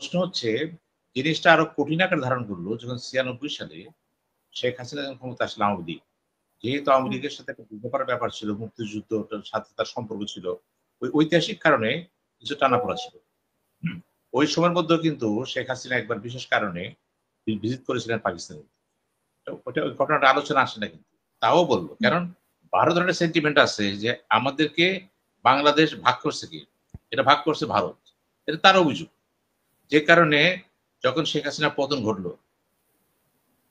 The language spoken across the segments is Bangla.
প্রশ্ন হচ্ছে জিনিসটা আরো কঠিন আকার ধারণ করলো যখন ৯৬ সালে শেখ হাসিনা যখন ক্ষমতা আসলে আওয়ামী লীগ। যেহেতু আওয়ামী হুম, লীগের সাথে একটা বোঝাপড়ার ব্যাপার ছিল, মুক্তিযুদ্ধটার সাথে তার সম্পর্ক ছিল। ওই ঐতিহাসিক কারণে কিছু টানাপোড়া ছিল। হুম। ওই সময়ের মধ্যেও কিন্তু শেখ হাসিনা একবার বিশেষ কারণে ভিজিট করেছিলেন পাকিস্তানে। তো ওই ঘটনাটা আলোচনা আসে না কিন্তু। তাও বলল। হুম, কারণ ভারতের একটা সেন্টিমেন্ট আছে যে আমাদেরকে বাংলাদেশ ভাগ করছে কে? এটা ভাগ করছে ভারত। এটা তার অভিযোগ। যে কারণে যখন শেখ হাসিনার পতন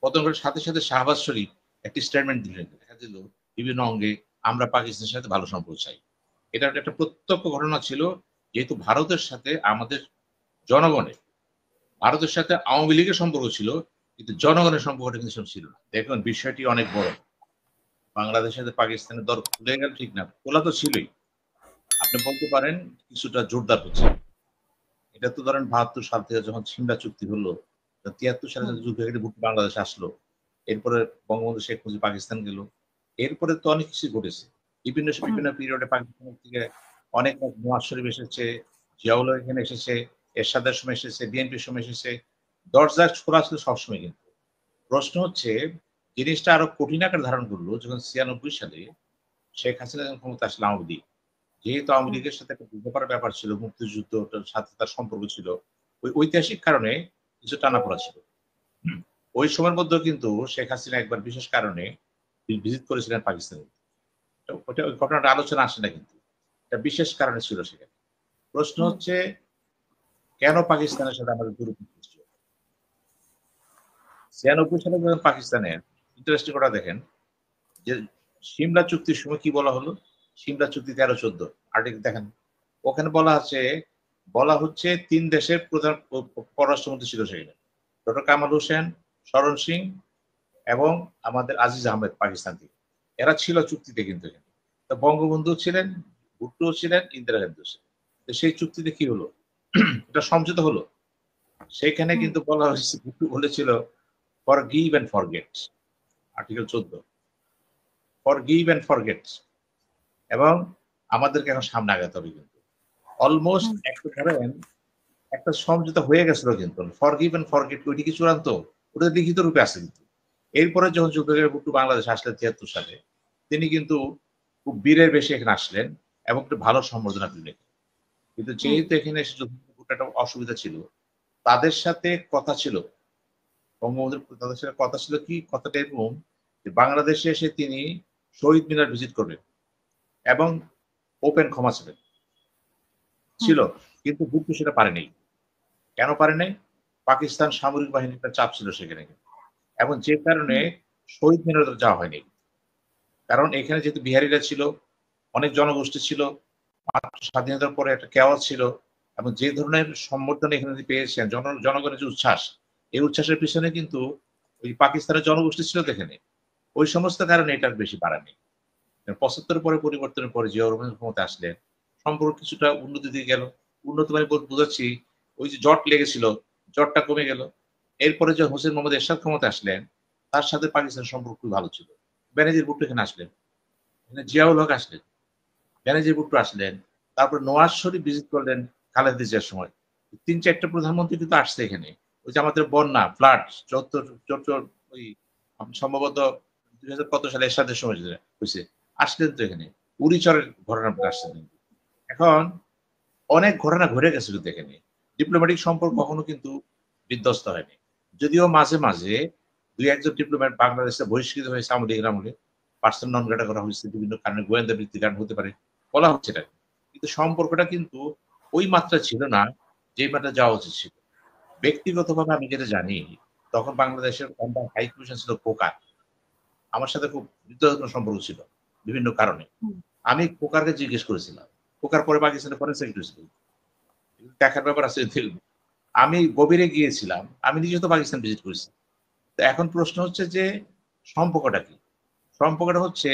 ঘটার সাথে, সাথে শাহবাজ শরীফ একটি স্টেটমেন্ট দিলেন। দেখা দিল বিভিন্ন অঙ্গে আমরা পাকিস্তানের সাথে ভালো সম্পর্ক চাই। এটা একটা প্রত্যক্ষ ঘটনা ছিল। যেহেতু ভারতের সাথে আমাদের জনগণের, ভারতের সাথে আওয়ামী লীগের সম্পর্ক ছিল, কিন্তু জনগণের সম্পর্কটা কিন্তু সেরকম ছিল না। দেখুন বিষয়টি অনেক বড়। বাংলাদেশের সাথে পাকিস্তানের দর খুলে গেল ঠিক না। খোলা তো ছিলই। আপনি বলতে পারেন কিছুটা জোরদার হচ্ছে। এটা তো ধরেন ৭২ সাল থেকে যখন সিমলা চুক্তি হলো, ৭৩ সালে হুম, যখন যুদ্ধ কেটে বাংলাদেশ আসলো। এরপরে বঙ্গবন্ধু শেখ মুজিব পাকিস্তান গেল। এরপরে তো অনেক কিছু ঘটেছে। বিভিন্ন হুম, বিভিন্ন পিরিয়ডে পাকিস্তান থেকে অনেক নওয়াজ শরীফ এসেছে, জিয়াউল হক এখানে এসেছে, এরশাদের সময় এসেছে, বিএনপির সময় এসেছে। দরজা খোলা ছিল সবসময় কিন্তু। প্রশ্ন হচ্ছে জিনিসটা আরো কঠিন আকার ধারণ করলো যখন ৯৬ সালে শেখ হাসিনা যখন ক্ষমতা আসলে আওয়ামী লীগ। যেহেতু আওয়ামী হুম, লীগের সাথে একটা বোঝাপড়ার ব্যাপার ছিল, মুক্তিযুদ্ধটার সাথে তার সম্পর্ক ছিল। ওই ঐতিহাসিক কারণে কিছু টানাপোড়া ছিল। হুম। ওই সময়ের মধ্যেও কিন্তু শেখ হাসিনা একবার বিশেষ কারণে ভিজিট করেছিলেন পাকিস্তানে। তো ওই ঘটনাটা আলোচনা আসে না কিন্তু। একটা বিশেষ কারণে ছিল সেখানে। প্রশ্ন হুম, হচ্ছে কেন পাকিস্তানের সাথে আমাদের দূরত্ব সৃষ্টি হলো? ৯৬ সালে যখন পাকিস্তানের ইন্টারেস্টিং কথা দেখেন যে সিমলা চুক্তির সময় কি বলা হলো? সিমলা চুক্তি ১৩-১৪ আর্টিকেল দেখেন। ওখানে বলা হচ্ছে ৩ দেশের প্রধান পররাষ্ট্রমন্ত্রী ছিল সেখানে। ডক্টর কামাল হোসেন, শরণ সিং এবং আমাদের আজিজ আহমেদ পাকিস্তান থেকে। এরা ছিল চুক্তিতে কিন্তু এখানে। তো বঙ্গবন্ধু ছিলেন, ভুট্টোও ছিলেন, ইন্দিরা গান্ধীও ছিলেন। তো সেই চুক্তিতে কি হলো? এটা সমঝোতা হলো। সেখানে হুম, কিন্তু বলা হয়েছে ভুট্টো বলেছিল forgive and forget article ১৪ forgive and forget এবং আমাদেরকে এখন সামনে আগাতে হবে কিন্তু। অলমোস্ট হুম, একটা ধরেন একটা সমঝোতা হয়ে গেছিল কিন্তু। ফরগিভ অ্যান্ড ফরগেট ওইটি কি চূড়ান্ত? ওটা লিখিত রূপে আছে কিন্তু। এরপরে যখন যুদ্ধের ভুট্টো বাংলাদেশে আসলেন ৭৩ সালে, তিনি কিন্তু খুব বীরের বেশে এখানে আসলেন এবং একটু ভালো সম্বর্ধনা পেলেন। কিন্তু হুম, যেহেতু এখানে এসে যুদ্ধের একটা অসুবিধা ছিল, তাদের সাথে কথা ছিল, বঙ্গবন্ধুর তাদের সাথে কথা ছিল কি? কথাটা এরকম যে বাংলাদেশে এসে তিনি শহীদ মিনার ভিজিট করবেন এবং ওপেন ক্ষমা চাইবেন। হুম, ছিল। কিন্তু ভুট্টো সেটা পারে নাই। কেন পারে নাই? পাকিস্তান সামরিক বাহিনীর একটা চাপ ছিল সেখানে। এবং যে কারণে হুম, শহীদ মিনারে যাওয়া হয়নি। কারণ এখানে যেহেতু বিহারীরা ছিল, অনেক জনগোষ্ঠী ছিল, মাত্র স্বাধীনতার পরে একটা কেওয়াস ছিল এবং যে ধরনের সম্বর্ধনা এখানে তিনি পেয়েছেন, জনগণের যে উচ্ছ্বাস, এই উচ্ছ্বাসের পিছনে কিন্তু ওই পাকিস্তানের জনগোষ্ঠী ছিল তো এখানে। ওই সমস্ত কারণে এটা বেশি বাড়ায়নি। ৭৫ পরে পরিবর্তনের পরে জিয়াউর রহমান ক্ষমতায় আসলেন, সম্পর্ক কিছুটা উন্নতির দিকে গেল। উন্নত মানে বোঝাচ্ছি, ওই যে জট লেগেছিল, জটটা কমে গেল। এরপরে যে হোসেন মোহাম্মদ এরশাদ ক্ষমতায় আসলেন, তার সাথে পাকিস্তানের সম্পর্ক খুব ভালো ছিল। বেনজির ভুট্টো এখানে আসলেন। এখানে জিয়াউল হক আসলেন। বেনজির ভুট্টো আসলেন। তারপর নওয়াজ শরীফ ভিজিট করলেন খালেদা জিয়ার সময়। ৩-৪ টা প্রধানমন্ত্রী কিন্তু আসছে এখানে। ওই যে আমাদের বন্যা, ফ্লাড ৭৪ ওই সম্ভবত ২০০০ কত সালে এরশাদের সময় যেটা হইছে। আসলেন তো এখানে। উড়িচরের ঘটনাটা আসছেন কিন্তু। এখন অনেক ঘটনা ঘটে গেছে কিন্তু এখানে। ডিপ্লোম্যাটিক সম্পর্ক হুম, কখনো কিন্তু বিধ্বস্ত হয়নি। যদিও মাঝে, মাঝে ২-১ জন ডিপ্লোম্যাট বাংলাদেশে বহিষ্কৃত হয়েছে আওয়ামী লীগের আমলে। পার্সন নন গ্রেটা করা হয়েছে বিভিন্ন কারণে, গোয়েন্দা ভিত্তিক কারণ হতে পারে। বলা হচ্ছে এটা। কিন্তু সম্পর্কটা কিন্তু ওই মাত্রায় ছিল না, যে মাত্রায় যাওয়া উচিত ছিল। ব্যক্তিগতভাবে আমি যেটা জানি, তখন বাংলাদেশের আন্ডার হাই কমিশন ছিল খোকা। আমার সাথে খুব হৃদ্যযত্ন সম্পর্ক ছিল বিভিন্ন কারণে। হুম, আমি খোকাকে জিজ্ঞেস করেছিলাম। খোকার পরে পাকিস্তানের ফরেন সেক্রেটারি ছিল। দেখার ব্যাপার আছে। আমি গভীরে গিয়েছিলাম। আমি নিজে তো পাকিস্তান ভিজিট করেছি। তো এখন প্রশ্ন হচ্ছে যে সম্পর্কটা কি? সম্পর্কটা হচ্ছে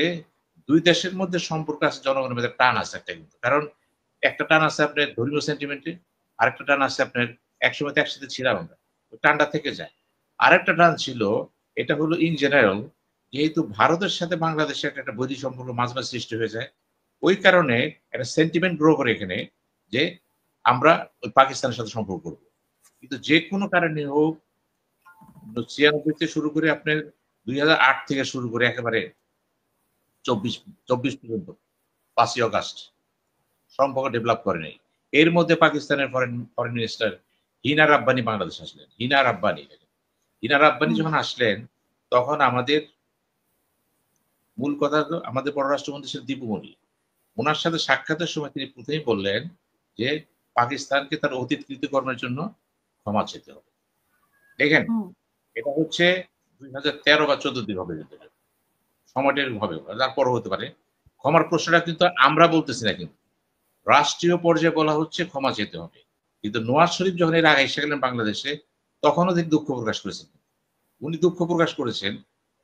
২ দেশের মধ্যে সম্পর্ক আছে, জনগণের মধ্যে টান আছে একটা কিন্তু। কারণ একটা টান আছে আপনার ধর্মীয় সেন্টিমেন্টে, আরেকটা টান আছে আপনার একসময় তো একসাথে ছিলাম আমরা। ওই টানটা থেকে যায়। আরেকটা টান ছিল, এটা হলো ইন জেনারেল, যেহেতু ভারতের সাথে বাংলাদেশের একটা বৈরী সম্পর্ক মাঝে, মাঝে সৃষ্টি হয়ে যায়। ওই কারণে একটা সেন্টিমেন্ট গ্রো করে এখানে যে আমরা ওই পাকিস্তানের সাথে সম্পর্ক করব। কিন্তু যে কোনো কারণে হোক 96 শুরু করে আপনার 2008 থেকে শুরু করে একেবারে 24 পর্যন্ত 5ই অগাস্ট সম্পর্ক ডেভেলপ করে নাই। এর মধ্যে পাকিস্তানের ফরেন মিনিস্টার হিনা রাব্বানি বাংলাদেশ আসলেন। হিনা রাব্বানি যখন আসলেন তখন আমাদের মূল কথা হলো আমাদের পররাষ্ট্রমন্ত্রী ছিলেন দীপু মনি। ওনার সাথে সাক্ষাতের সময় তিনি প্রথমেই বললেন যে পাকিস্তানকে তার অতীত কৃতকর্মের জন্য ক্ষমা চেতে হবে। দেখেন এটা হচ্ছে 2013 বা 14 দিক হবে, সময়টা এরকম হবে, তারপরও হতে পারে। ক্ষমার প্রশ্নটা কিন্তু আমরা বলতেছি না, কিন্তু রাষ্ট্রীয় পর্যায়ে বলা হচ্ছে ক্ষমা চেতে হবে। কিন্তু নওয়াজ শরীফ যখন এর আগে এসে গেলেন বাংলাদেশে, তখনও তিনি দুঃখ প্রকাশ করেছেন। উনি দুঃখ প্রকাশ করেছেন।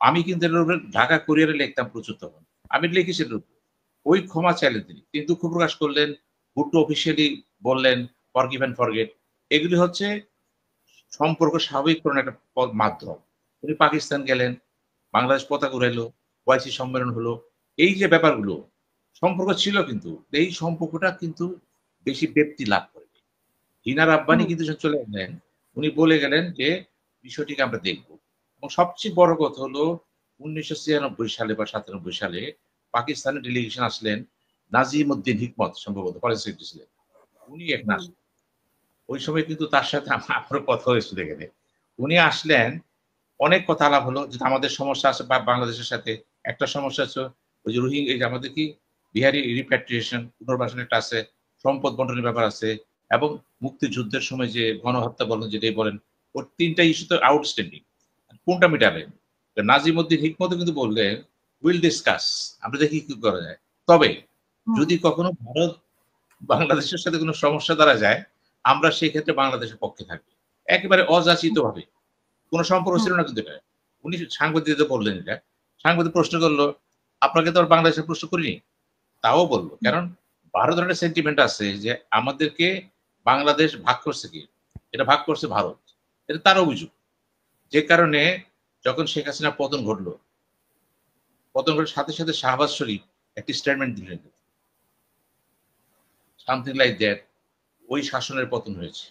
আমি কিন্তু এর উপরে ঢাকা কুরিয়ারে লিখতাম প্রচুর তখন। আমি লিখেছি এর উপরে। ওই ক্ষমা চাইলেন তিনি। তিনি দুঃখ প্রকাশ করলেন, ভুট্টো অফিসিয়ালি বললেন ফরগিভ অ্যান্ড ফরগেট। এগুলি হচ্ছে সম্পর্ক স্বাভাবিককরণের একটা মাধ্যম। উনি পাকিস্তান গেলেন, বাংলাদেশ পতাকা উড়াইলো, ওআইসি সম্মেলন হলো। এই যে ব্যাপারগুলো সম্পর্ক ছিল, কিন্তু এই সম্পর্কটা কিন্তু বেশি ব্যাপ্তি লাভ করে। হিনা রাব্বানি কিন্তু চলে গেলেন, উনি বলে গেলেন যে বিষয়টিকে আমরা দেখব। এবং সবচেয়ে বড় কথা হলো 1996 সালে বা 97 সালে পাকিস্তানের ডেলিগেশন আসলেন, নাজিম উদ্দিন হিকমত সম্ভবত ফরেন সেক্রেটারি ছিলেন, উনি এখন আসলেন। ওই সময় কিন্তু তার সাথে আমারও কথা হয়েছিল এখানে। উনি আসলেন, অনেক কথা আলাপ হলো যে আমাদের সমস্যা আছে বাংলাদেশের সাথে। একটা সমস্যা আছে ওই যে এই যে আমাদের কি বিহারি রিপ্যাট্রিয়েশন পুনর্বাসন একটা আছে, সম্পদ বন্টনের ব্যাপার আছে, এবং মুক্তিযুদ্ধের সময় যে গণহত্যা বলেন যেটাই বলেন, ওর 3টা ইস্যু তো আউটস্ট্যান্ডিং। কোনটা মিটাবেন? নাজিম উদ্দিন হিকমত কিন্তু বললেন উইল ডিসকাস, আমরা দেখি কি করা যায়। তবে যদি কখনো ভারত বাংলাদেশের সাথে কোনো সমস্যা দ্বারা যায়, আমরা সেই ক্ষেত্রে বাংলাদেশের পক্ষে থাকবো। একেবারে অযাচিত ভাবে, কোনো সম্পর্ক ছিল না কিন্তু এটা। উনি সাংবাদিকদের বললেন এটা। সাংবাদিক প্রশ্ন করলো, আপনাকে তো আর বাংলাদেশের প্রশ্ন করিনি। তাও বললো, কারণ ভারতের একটা সেন্টিমেন্ট আছে যে আমাদেরকে বাংলাদেশ ভাগ করছে কি, এটা ভাগ করছে ভারত, এটা তার অভিযোগ। যে কারণে যখন শেখ হাসিনা পতন ঘটলো, পতন ঘটার সাথে সাথে শাহবাজ শরীফ একটি স্টেটমেন্ট দিলেন, সামথিং লাইক দ্যাট, ওই শাসনের পতন হয়েছে।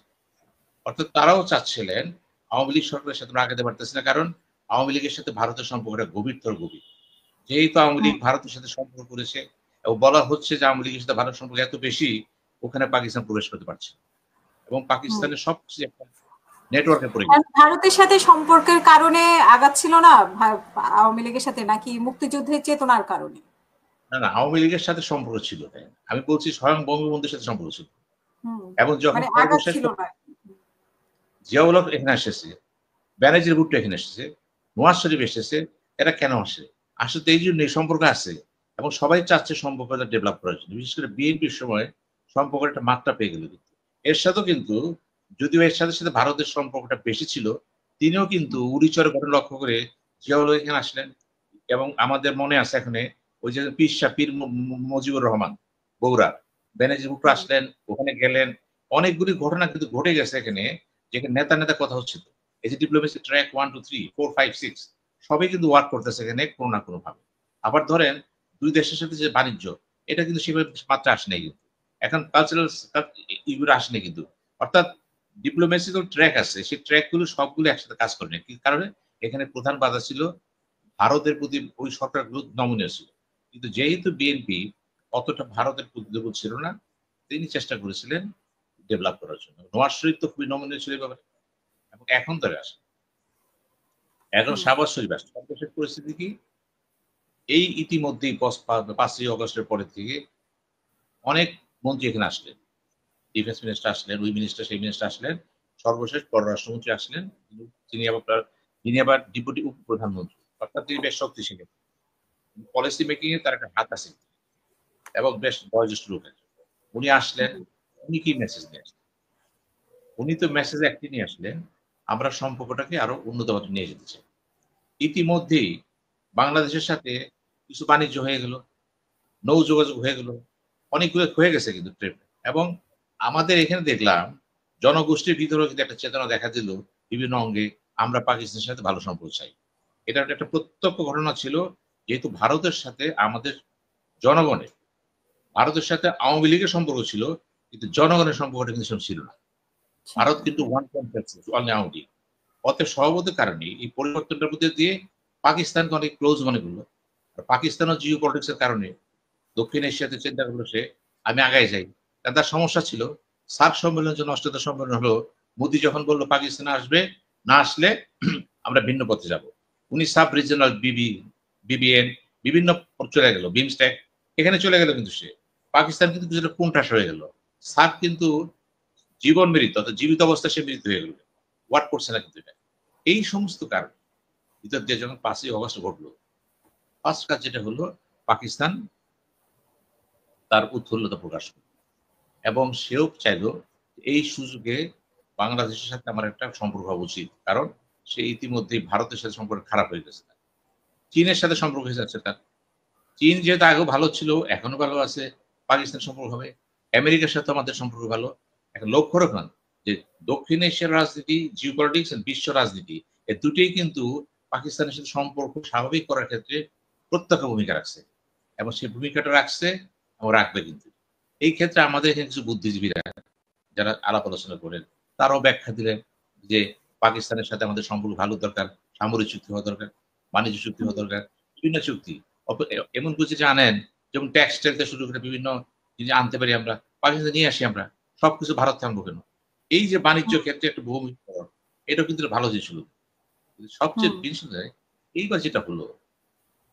অর্থাৎ তারাও চাচ্ছিলেন আওয়ামী লীগ সরকারের সাথে আমরা আগাতে পারতেছি না, কারণ আওয়ামী লীগের সাথে ভারতের সম্পর্কটা গভীরতর গভীর। যেহেতু আওয়ামী লীগ ভারতের সাথে সম্পর্ক করেছে এবং বলা হচ্ছে যে আওয়ামী লীগের সাথে ভারতের সম্পর্ক এত বেশি, ওখানে পাকিস্তান প্রবেশ করতে পারছে এবং পাকিস্তানের সবচেয়ে একটা নেটওয়ার্কে পড়ে গেছে। ভারতের সাথে সম্পর্কের কারণে আগাচ্ছিল না আওয়ামী লীগের সাথে, নাকি মুক্তিযুদ্ধের চেতনার কারণে? না না, আওয়ামী লীগের সাথে সম্পর্ক ছিল, তাই আমি বলছি স্বয়ং বঙ্গবন্ধুর সাথে সম্পর্ক ছিল। এবং যখন সর্বশেষ জিয়াউল হক এখানে এসেছে, ব্যানার্জির ভুট্টো এখানে এসেছে, নওয়াজ শরীফ এসেছে, এরা কেন আসে? আসলে এই জন্য সম্পর্ক আছে এবং সবাই চাচ্ছে সম্পর্কটা ডেভেলপ করার জন্য। বিশেষ করে বিএনপির সময় সম্পর্কের একটা মাত্রা পেয়ে গেল। এর সাথেও কিন্তু, যদিও এর সাথে সাথে ভারতের সম্পর্কটা বেশি ছিল, তিনিও কিন্তু উড়িচরের ঘটনা লক্ষ্য করে জিয়াউল হক এখানে আসলেন। এবং আমাদের মনে আছে এখানে ওই যে পীর মুজিবুর রহমান বগুড়া, ব্যানার্জি ভুট্টো আসলেন, ওখানে গেলেন। অনেকগুলি ঘটনা কিন্তু ঘটে গেছে এখানে, যেখানে নেতা নেতা কথা হচ্ছে। এই যে ডিপ্লোমেসি ট্র্যাক 1 2 3 4 5 6 সবই কিন্তু ওয়ার্ক করতেছে এখানে কোনো না কোনো ভাবে। আবার ধরেন দুই দেশের সাথে যে বাণিজ্য, এটা কিন্তু সেভাবে মাত্রা আসে নাই কিন্তু। এখন কালচারাল ইগুলো আসে নাই কিন্তু। অর্থাৎ ডিপ্লোমেসিক্যাল ট্র্যাক আছে, সেই ট্র্যাকগুলো সবগুলো একসাথে কাজ করে না। কি কারণে? এখানে প্রধান বাধা ছিল ভারতের প্রতি ওই সরকারগুলো নমনীয় ছিল। কিন্তু যেহেতু বিএনপি অতটা ভারতের প্রতি দুর্বল ছিল না, তিনি চেষ্টা করেছিলেন ডেভেলপ করার জন্য। নওয়াজ শরীফ তো খুবই নমনীয় ছিল ব্যাপারে, এবং এখন ধরে আসে। এখন শাহবাজ শরীফ আসছে। সর্বশেষ পরিস্থিতি কি? এই ইতিমধ্যেই 5ই অগস্টের পরের থেকে অনেক মন্ত্রী এখানে আসলেন, ডিফেন্স মিনিস্টার আসলেন, ওই মিনিস্টার সেই মিনিস্টার আসলেন, সর্বশেষ পররাষ্ট্রমন্ত্রী আসলেন, তিনি আবার ডেপুটি উপপ্রধানমন্ত্রী, অর্থাৎ তিনি বেশ শক্তিশালী। পলিসি মেকিং এ তার একটা হাত আছে এবং বেশ বয়োজ্যেষ্ঠ লোক। উনি আসলেন, উনি কি মেসেজ নিয়ে আসলেন? উনি তো মেসেজ একটি নিয়ে আসলেন, আমরা সম্পর্কটাকে আরো উন্নত পথে নিয়ে যেতে চাই। ইতিমধ্যেই বাংলাদেশের সাথে কিছু বাণিজ্য হয়ে গেল, নৌ যোগাযোগ হয়ে গেল, অনেকগুলো হয়ে গেছে কিন্তু ট্রেন। এবং আমাদের এখানে দেখলাম জনগোষ্ঠীর ভিতরেও কিন্তু একটা চেতনা দেখা দিল বিভিন্ন অঙ্গে, আমরা পাকিস্তানের সাথে ভালো সম্পর্ক চাই। এটা একটা প্রত্যক্ষ ঘটনা ছিল, যেহেতু ভারতের সাথে আমাদের জনগণের, ভারতের সাথে আওয়ামী লীগের সম্পর্ক ছিল, কিন্তু জনগণের সম্পর্কটা কিন্তু ছিল না। ভারত কিন্তু ওয়ান কনসেন্সাস অলরাউন্ডিং। অতএব স্বভাবত কারণে এই পরিবর্তনটার মধ্যে দিয়ে পাকিস্তানকে অনেক ক্লোজ মনে করলো। আর পাকিস্তানও জিও পলিটিক্সের কারণে দক্ষিণ এশিয়াতে চিন্তা করলো সে আমি আগায় যাই। কারণ তার সমস্যা ছিল সার্ক সম্মেলনের জন্য অষ্টদশ সম্মেলন হলো, মোদি যখন বললো পাকিস্তানে আসবে, না আসলে আমরা ভিন্ন পথে যাব। উনি সাব রিজিনাল বিবিএন বিভিন্ন চলে গেল, বিমস্ট্যাক এখানে চলে গেল, কিন্তু সে পাকিস্তান কিন্তু কিছুটা কোণঠাস হয়ে গেল। সার্ক কিন্তু জীবন মৃত্যু অর্থাৎ জীবিত অবস্থায় সে মৃত্যু হয়ে গেল, ওয়াট করছে না কিন্তু এটা। এই সমস্ত কারণ ভিতর দিয়ে যখন 5ই অগস্ট ঘটলো, ফার্স্ট কাজ যেটা হলো পাকিস্তান তার উৎফুল্লতা প্রকাশ করল এবং সেও চাইল এই সুযোগে বাংলাদেশের সাথে আমার একটা সম্পর্ক হওয়া উচিত, কারণ সে ইতিমধ্যেই ভারতের সাথে সম্পর্ক খারাপ হয়ে গেছে, চীনের সাথে সম্পর্ক হয়ে যাচ্ছে তার। চীন যেহেতু আগেও ভালো ছিল, এখনো ভালো আছে, পাকিস্তান সম্পর্ক হবে, আমেরিকার সাথে আমাদের সম্পর্ক ভালো। এখন লক্ষ্য রাখুন যে দক্ষিণ এশিয়ার রাজনীতি, জিওপলিটিক্স বিশ্ব রাজনীতি, এই দুটোই কিন্তু পাকিস্তানের সাথে সম্পর্ক স্বাভাবিক করার ক্ষেত্রে প্রত্যক্ষ ভূমিকা রাখছে এবং সেই ভূমিকাটা রাখছে এবং রাখবে। কিন্তু এই ক্ষেত্রে আমাদের এখানে কিছু বুদ্ধিজীবীরা যারা আলাপ আলোচনা করেন তারাও ব্যাখ্যা দিলেন যে পাকিস্তানের সাথে আমাদের সম্পর্ক ভালো দরকার, সামরিক চুক্তি হওয়া দরকার, বাণিজ্য চুক্তি হওয়া দরকার, বিভিন্ন চুক্তি এমন কিছু যে আনেন, যেমন টেক্সটাইল থেকে শুরু করে বিভিন্ন জিনিস আনতে পারি আমরা, পাকিস্তানে নিয়ে আসি আমরা, সবকিছু ভারত থাকবো কেন? এই যে বাণিজ্য ক্ষেত্রে একটা ভূমিকরণ, এটা কিন্তু ভালো জিনিস হলো। সবচেয়ে বিষয় এইবার যেটা হলো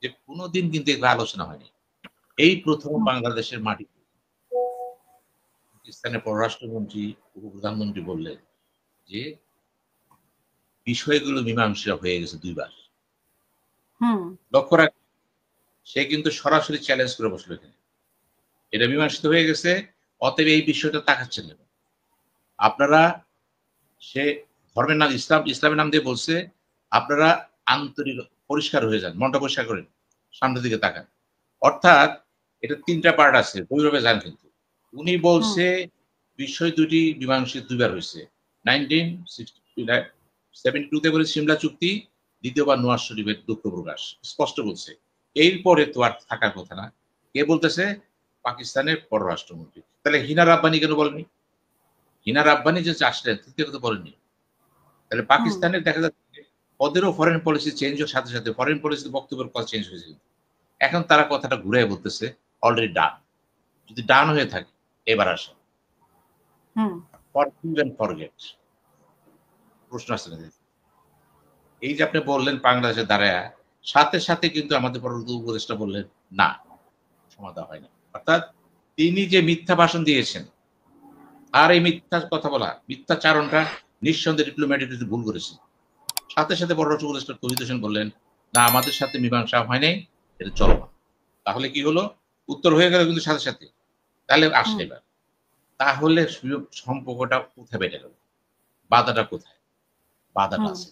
যে কোনোদিন কিন্তু এগুলো আলোচনা হয়নি। এই প্রথম বাংলাদেশের মাটিতে পাকিস্তানের পররাষ্ট্রমন্ত্রী, উপপ্রধানমন্ত্রী বললেন যে বিষয়গুলো মীমাংসা হয়ে গেছে 2 বার। লক্ষ্য রাখ, সে কিন্তু সরাসরি চ্যালেঞ্জ করে বসলো এখানে, এটা মীমাংসিত হয়ে গেছে, অতএব এই বিষয়টা তাকাচ্ছেন না আপনারা। সে ধর্মের নাম ইসলাম, ইসলামের নাম দিয়ে বলছে আপনারা আন্তরিক পরিষ্কার হয়ে যান, মনটা পরিষ্কার করেন, সামনের দিকে তাকান। অর্থাৎ এটা 3টা পার্ট আছে, দুইভাবে যান। কিন্তু উনি বলছে বিষয় দুটি মীমাংসিত 2 বার হয়েছে। 1972 করে সিমলা চুক্তি, দ্বিতীয়বার নওয়াজ শরীফের দুঃখ প্রকাশ, স্পষ্ট বলছে। এরপরে তো আর থাকার কথা না। কে বলতেছে? পাকিস্তানের পররাষ্ট্রমন্ত্রী। তাহলে হিনা রাব্বানি কেন বলেনি? হিনা রাব্বানি যে আসলেন তৃতীয় কথা বলেননি। তাহলে পাকিস্তানের দেখা যাচ্ছে ওদেরও ফরেন পলিসি চেঞ্জ হওয়ার সাথে সাথে ফরেন পলিসির বক্তব্যের কথা চেঞ্জ হয়েছে। এখন তারা কথাটা ঘুরে বলতেছে অলরেডি ডান। যদি ডান হয়ে থাকে এবার আসে ফরগিভ এন্ড ফরগেট। প্রশ্ন আসছে না? এই যে আপনি বললেন বাংলাদেশে দাঁড়ায়, সাথে সাথে কিন্তু আমাদের পরবর্তী উপদেষ্টা বললেন না, সমাধান হয় না। অর্থাৎ তিনি যে মিথ্যা ভাষণ দিয়েছেন আর এই মিথ্যা কথা বলা, মিথ্যাচারণটা নিঃসন্দেহে ডিপ্লোম্যাটিক ভুল করেছে। সাথে সাথে পররাষ্ট্র উপদেষ্টা তৌহিদ হোসেন বললেন না, আমাদের সাথে মীমাংসা হয় নাই, এটা চলমান। তাহলে কি হলো? উত্তর হয়ে গেল কিন্তু সাথে সাথে। তাহলে আসলে এবার তাহলে সম্পর্কটা কোথায় বেড়ে গেল? বাধাটা কোথায়? বাধাটা আছে